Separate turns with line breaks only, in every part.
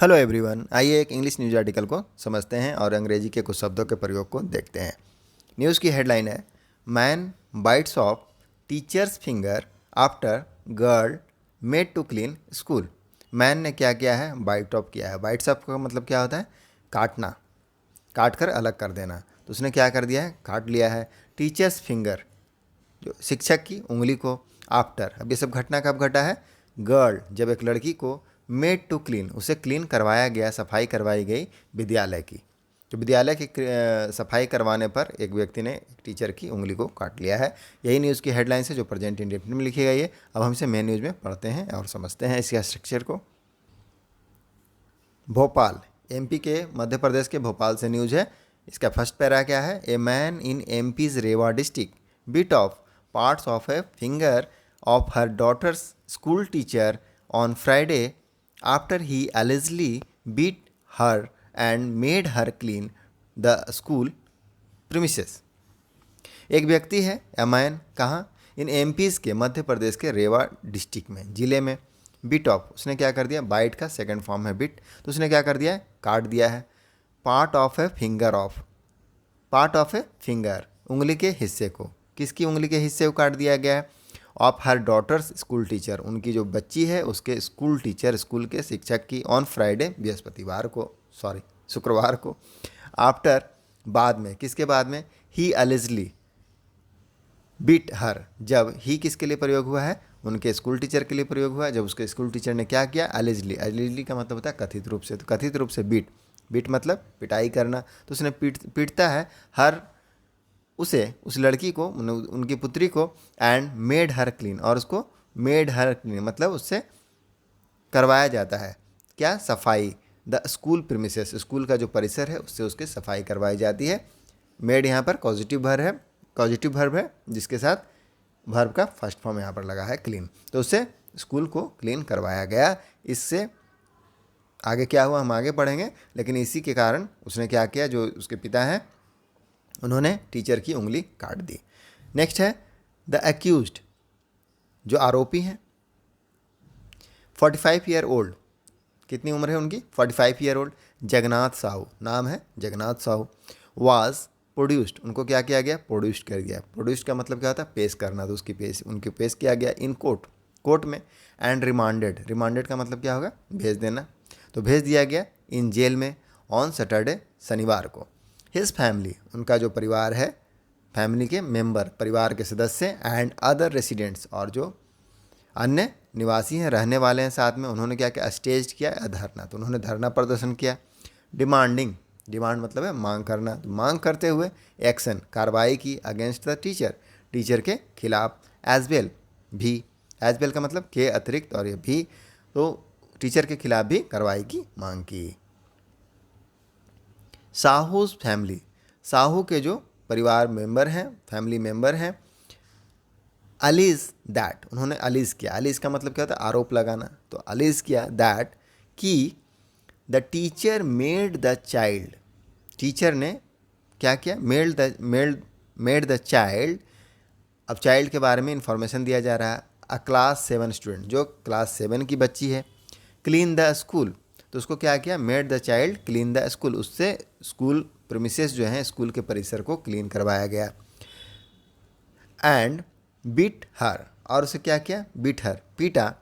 Hello everyone, आइए एक English news article को समझते हैं और अंग्रेजी के कुछ शब्दों के प्रयोग को देखते हैं। न्यूज़ की हेडलाइन है, man bites of teachers finger after girl made to clean school. Man ने क्या किया है? बाइट ऑफ किया है। बाइट्स ऑफ का मतलब क्या होता है? काटना, काट कर अलग कर देना। तो उसने क्या कर दिया है? काट लिया है। टीचर्स फिंगर, जो शिक्षक की उंगली को, आफ्टर, अब ये सब घटना कब घटा है? गर्ल, जब एक लड़की को मेड टू क्लीन, उसे क्लीन करवाया गया, सफाई करवाई गई विद्यालय की। तो विद्यालय की सफाई करवाने पर एक व्यक्ति ने एक टीचर की उंगली को काट लिया है। यही न्यूज़ की हेडलाइन है जो प्रेजेंट इंडेफिनिट में लिखी गई है। अब हम इसे मेन न्यूज़ में पढ़ते हैं और समझते हैं इसके स्ट्रक्चर को। भोपाल, एमपी के, मध्य प्रदेश के भोपाल से न्यूज़ है। इसका फर्स्ट पैरा क्या है? A man in MP's Rewa district bit off parts of a finger of her daughter's school teacher on Friday after he allegedly beat her and made her clean the school premises। एक व्यक्ति है अमैन, कहाँ? इन MPs के, मध्य प्रदेश के रेवा district में, जिले में। Bit of, उसने क्या कर दिया? बाइट का सेकंड फॉर्म है बिट, तो उसने क्या कर दिया है? काट दिया है। Part of a finger of, part of a finger, उंगली के हिस्से को, किसकी उंगली के हिस्से को काट दिया गया है? Of her daughter's school teacher, उनकी जो बच्ची है उसके स्कूल टीचर, स्कूल के शिक्षक की, ऑन फ्राइडे, बृहस्पतिवार को, सॉरी शुक्रवार को। आफ्टर, बाद में, किसके बाद में? ही अलिजली बीट हर, जब ही किसके लिए प्रयोग हुआ है? उनके स्कूल टीचर के लिए प्रयोग हुआ है। जब उसके स्कूल टीचर ने क्या किया? अलिजली, अलिजली का मतलब होता है कथित रूप से, तो कथित रूप से बीट, बीट मतलब पिटाई करना। तो उसने पीटता है हर, उसे, उस लड़की को, उनकी पुत्री को, एंड मेड हर क्लीन, और उसको मेड हर क्लीन मतलब उससे करवाया जाता है क्या? सफाई। द स्कूल प्रीमिसेस, स्कूल का जो परिसर है उससे उसकी सफाई करवाई जाती है। मेड यहाँ पर पॉजिटिव वर्ब है, पॉजिटिव वर्ब है, जिसके साथ वर्ब का फर्स्ट फॉर्म यहाँ पर लगा है क्लीन। तो उससे स्कूल को क्लीन करवाया गया। इससे आगे क्या हुआ हम आगे पढ़ेंगे, लेकिन इसी के कारण उसने क्या किया? जो उसके पिता हैं उन्होंने टीचर की उंगली काट दी। नेक्स्ट है द एक्यूज्ड, जो आरोपी हैं। 45 ईयर ओल्ड, कितनी उम्र है उनकी? 45 ईयर ओल्ड। जगन्नाथ साहू, नाम है जगन्नाथ साहू। वाज प्रोड्यूस्ड, उनको क्या किया गया? प्रोड्यूस्ड कर गया। प्रोड्यूस्ड का मतलब क्या होता है? पेश करना। तो उसकी पेश, उनकी पेश किया गया इन कोर्ट, कोर्ट में। एंड रिमांडेड, रिमांडेड का मतलब क्या होगा? भेज देना। तो भेज दिया गया इन जेल में ऑन सैटरडे, शनिवार को। हिज फैमिली, उनका जो परिवार है, फैमिली के मेंबर, परिवार के सदस्य, एंड अदर रेसिडेंट्स, और जो अन्य निवासी हैं, रहने वाले हैं साथ में, उन्होंने क्या किया? स्टेज किया धरना, तो उन्होंने धरना प्रदर्शन किया। डिमांडिंग, डिमांड मतलब है मांग करना, तो मांग करते हुए एक्शन, कार्रवाई की अगेंस्ट द टीचर, टीचर के खिलाफ। एज वेल, भी, एज वेल का मतलब के अतिरिक्त, और ये भी, तो टीचर के खिलाफ भी कार्रवाई की मांग की। साहूज फैमिली, साहू के जो परिवार मेंबर हैं, फैमिली मेंबर हैं। अलीज दैट, उन्होंने अलीज किया। अलीज का मतलब क्या होता है? आरोप लगाना। तो अलीज किया दैट, कि the teacher made the child, teacher ने क्या किया? Made the child. अब चाइल्ड के बारे में इंफॉर्मेशन दिया जा रहा है। अ क्लास 7 स्टूडेंट, जो क्लास 7 की बच्ची है। क्लीन द स्कूल, तो उसको क्या किया? Made the child clean the school, उससे स्कूल प्रीमिसेस जो हैं, स्कूल के परिसर को क्लीन करवाया गया। एंड बीट हर, और उसे क्या किया? बीट हर, पीटा।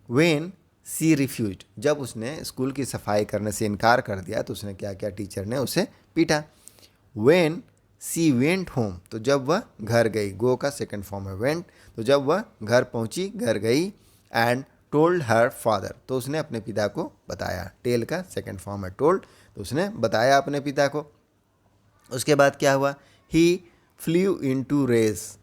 वेन सी रिफ्यूज, जब उसने स्कूल की सफाई करने से इनकार कर दिया तो उसने क्या किया? टीचर ने उसे पीटा। वेन सी वेंट होम, तो जब वह घर गई, गो का सेकंड फॉर्म है वेंट, तो जब वह घर पहुंची, घर गई। एंड टोल्ड हर फादर, तो उसने अपने पिता को बताया। टेल का सेकंड फॉर्म है टोल्ड, तो उसने बताया अपने पिता को। उसके बाद क्या हुआ? He flew into rage,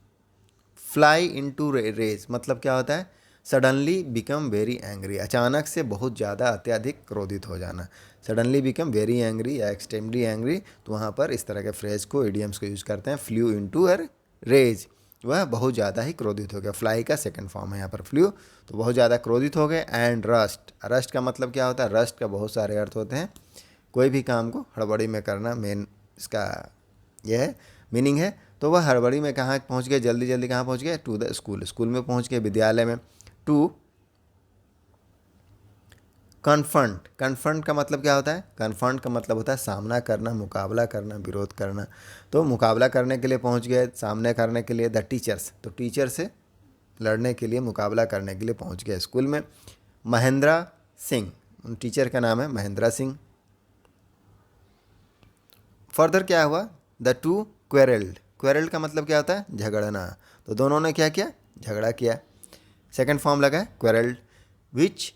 fly into rage मतलब क्या होता है? सडनली बिकम वेरी एंग्री, अचानक से बहुत ज़्यादा अत्यधिक क्रोधित हो जाना। सडनली बिकम वेरी एंग्री या एक्सट्रीमली एंग्री, तो वहाँ पर इस तरह के फ्रेज को, इडियम्स को यूज करते हैं। फ्ल्यू इनटू अ रेज, वह बहुत ज़्यादा ही क्रोधित हो गया। फ्लाई का सेकंड फॉर्म है यहाँ पर फ्ल्यू, तो बहुत ज़्यादा क्रोधित हो गए। एंड रस्ट, रस्ट का मतलब क्या होता है? रस्ट का बहुत सारे अर्थ होते हैं। कोई भी काम को हड़बड़ी में करना, मेन इसका यह है, मीनिंग है। तो वह हड़बड़ी में कहाँ पहुँच गए? जल्दी जल्दी कहाँ पहुँच गए? टू द स्कूल, स्कूल में पहुँच गए, विद्यालय में। टू कन्फ्रंट, कन्फ्रंट का मतलब क्या होता है? कन्फ्रंट का मतलब होता है सामना करना, मुकाबला करना, विरोध करना। तो मुकाबला करने के लिए पहुंच गए, सामने करने के लिए द टीचर्स, तो टीचर से लड़ने के लिए, मुकाबला करने के लिए पहुंच गए स्कूल में। महेंद्र सिंह, उन टीचर का नाम है महेंद्र सिंह। फर्दर क्या हुआ? द टू क्वेरल्ड, क्वेरल्ड का मतलब क्या होता है? झगड़ना। तो दोनों ने क्या किया? झगड़ा किया। सेकंड फॉर्म लगा है क्वेरल्ड, विच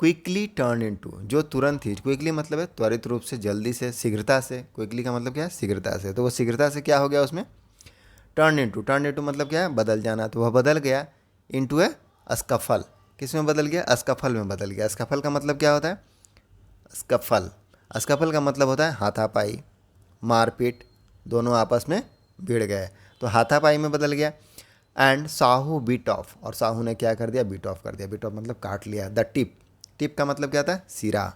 क्विकली टर्न इनटू, जो तुरंत ही, क्विकली मतलब है त्वरित रूप से, जल्दी से, शीघ्रता से। क्विकली का मतलब क्या है? शीघ्रता से। तो वो शीघ्रता से क्या हो गया उसमें? टर्न इनटू, टर्न इनटू मतलब क्या है? बदल जाना। तो वह बदल गया इनटू ए अस्कफल। किस में बदल गया? अस्कफल में बदल गया। अस्कफल का मतलब क्या होता है? अस्कफल, अस्कफल का मतलब होता है हाथापाई, मारपीट, दोनों आपस में भिड़ गए, तो हाथापाई में बदल गया। एंड साहू बीट ऑफ, और साहू ने क्या कर दिया? बीट ऑफ कर दिया। बीट ऑफ मतलब काट लिया। द टिप, टिप का मतलब क्या था? सिरा,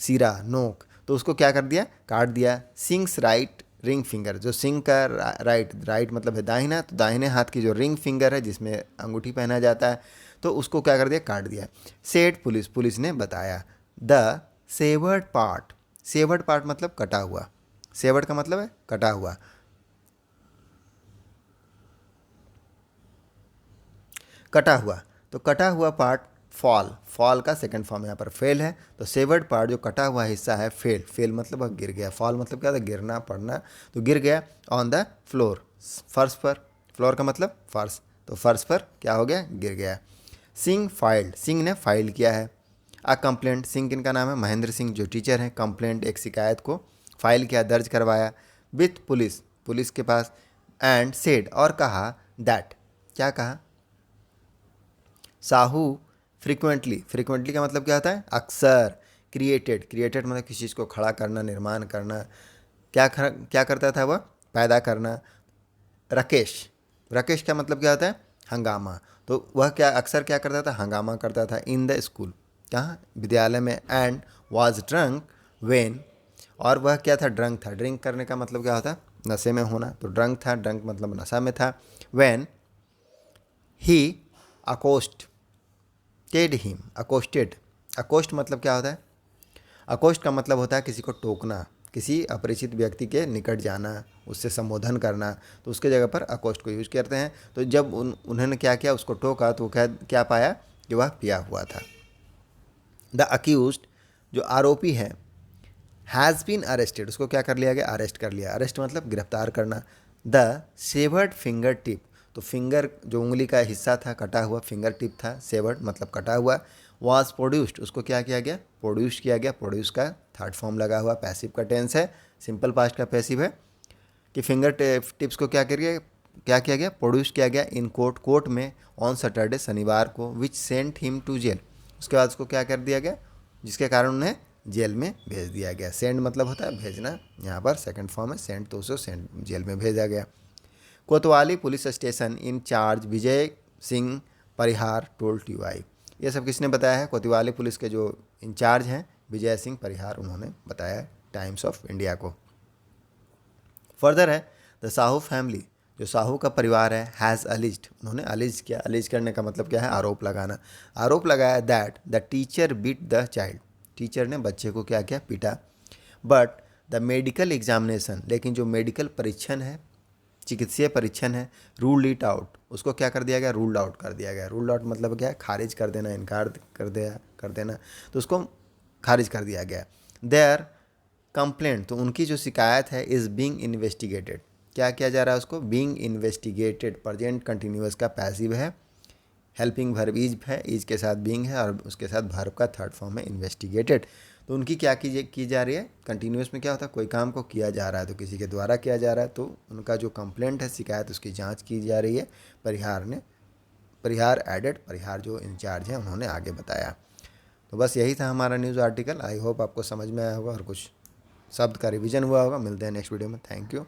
सिरा, नोक, तो उसको क्या कर दिया? काट दिया। सिंग्स राइट रिंग फिंगर, जो सिंग का राइट, राइट मतलब है दाहिना, तो दाहिने हाथ की जो रिंग फिंगर है जिसमें अंगूठी पहना जाता है, तो उसको क्या कर दिया? काट दिया। सेड पुलिस, पुलिस ने बताया। The savoured part, savoured part मतलब कटा हुआ, सेवर्ड का मतलब है कटा हुआ, कटा हुआ, तो कटा हुआ पार्ट फॉल, फॉल का सेकंड फॉर्म यहाँ पर फेल है। तो सेवर्ड पार्ट जो कटा हुआ हिस्सा है, फेल, फेल मतलब वह गिर गया। फॉल मतलब क्या था? गिरना, पड़ना, तो गिर गया ऑन द फ्लोर, फर्श पर। फ्लोर का मतलब फर्श, तो फर्श पर क्या हो गया? गिर गया। सिंह फाइल्ड, सिंह ने फाइल किया है। आ कंप्लेंट, सिंह किनका नाम है? महेंद्र सिंह जो टीचर हैं। कंप्लेंट एक शिकायत को फाइल किया, दर्ज करवाया विथ पुलिस, पुलिस के पास। एंड सेड, और कहा दैट, क्या कहा? साहू फ्रिक्वेंटली, फ्रिक्वेंटली का मतलब क्या होता है? अक्सर। क्रिएटेड, क्रिएटेड मतलब किसी चीज़ को खड़ा करना, निर्माण करना। क्या करता था वह? पैदा करना। राकेश, राकेश का मतलब क्या होता है? हंगामा। तो वह क्या अक्सर क्या करता था? हंगामा करता था इन द स्कूल, कहाँ? विद्यालय में। एंड वॉज ड्रंक वेन, और वह क्या था? ड्रंक था। ड्रिंक करने का मतलब क्या होता है? नशे में होना, तो ड्रंक था, ड्रंक मतलब नशा में था। वेन ही अकोस्ट टेड हिम, अकोस्टेड, अकोस्ट मतलब क्या होता है? अकोस्ट का मतलब होता है किसी को टोकना, किसी अपरिचित व्यक्ति के निकट जाना, उससे संबोधन करना, तो उसके जगह पर अकोस्ट को यूज करते हैं। तो जब उन्होंने क्या किया? उसको टोका, तो क्या क्या पाया? कि वह पिया हुआ था। द अक्यूज्ड, जो आरोपी है, हैज़ बीन अरेस्टेड, उसको क्या कर लिया गया? अरेस्ट कर लिया। अरेस्ट मतलब गिरफ्तार करना। द सेवर्ड फिंगर टिप, तो फिंगर जो उंगली का हिस्सा था, कटा हुआ फिंगर टिप था, सेवर्ड मतलब कटा हुआ। वॉज प्रोड्यूस्ड, उसको क्या किया गया? प्रोड्यूस किया गया। प्रोड्यूस का थर्ड फॉर्म लगा हुआ, पैसिव का टेंस है, सिंपल पास्ट का पैसिव है। कि फिंगर टिप्स को क्या किया गया? प्रोड्यूस किया गया इन कोर्ट, कोर्ट में, ऑन सैटरडे, शनिवार को। विच सेंट हिम टू जेल, उसके बाद उसको क्या कर दिया गया? जिसके कारण उन्हें जेल में भेज दिया गया। सेंड मतलब होता है भेजना, यहाँ पर सेकंड फॉर्म है सेंड, तो उसे सेंड, जेल में भेजा गया। कोतवाली police station in charge Vijay Singh Parihar told TY, ये सब किसने बताया है? कोतवाली पुलिस के जो इंचार्ज हैं विजय सिंह परिहार, उन्होंने बताया टाइम्स ऑफ इंडिया को। फर्दर है द साहू फैमिली, जो साहू का परिवार है, हैज़ अलिज्ड, उन्होंने अलिज किया। अलिज करने का मतलब क्या है? आरोप लगाना। आरोप लगाया that the teacher beat the child, teacher ने बच्चे को क्या किया? पीटा। बट द मेडिकल एग्जामिनेशन, लेकिन जो मेडिकल परीक्षण है, चिकित्सीय परीक्षण है, रूल्ड इट आउट, उसको क्या कर दिया गया? रूल्ड आउट कर दिया गया। रूल्ड आउट मतलब क्या है? खारिज कर देना, इनकार कर देना, तो उसको खारिज कर दिया गया। देयर कंप्लेंट, तो उनकी जो शिकायत है, इज़ बीइंग इन्वेस्टिगेटेड, क्या किया जा रहा है उसको? बीइंग इन्वेस्टिगेटेड, प्रेजेंट कंटिन्यूअस का पैसिव है, हेल्पिंग वर्ब इज है, इज के साथ बीइंग है, और उसके साथ वर्ब का थर्ड फॉर्म है इन्वेस्टिगेटेड। तो उनकी क्या की जा रही है? कंटिन्यूअस में क्या होता है? कोई काम को किया जा रहा है, तो किसी के द्वारा किया जा रहा है, तो उनका जो कंप्लेंट है, शिकायत, उसकी जांच की जा रही है। परिहार एडेड, परिहार जो इंचार्ज हैं उन्होंने आगे बताया। तो बस यही था हमारा न्यूज़ आर्टिकल। आई होप आपको समझ में आया होगा और कुछ शब्द का रिवीजन हुआ होगा। मिलते हैं नेक्स्ट वीडियो में। Thank you.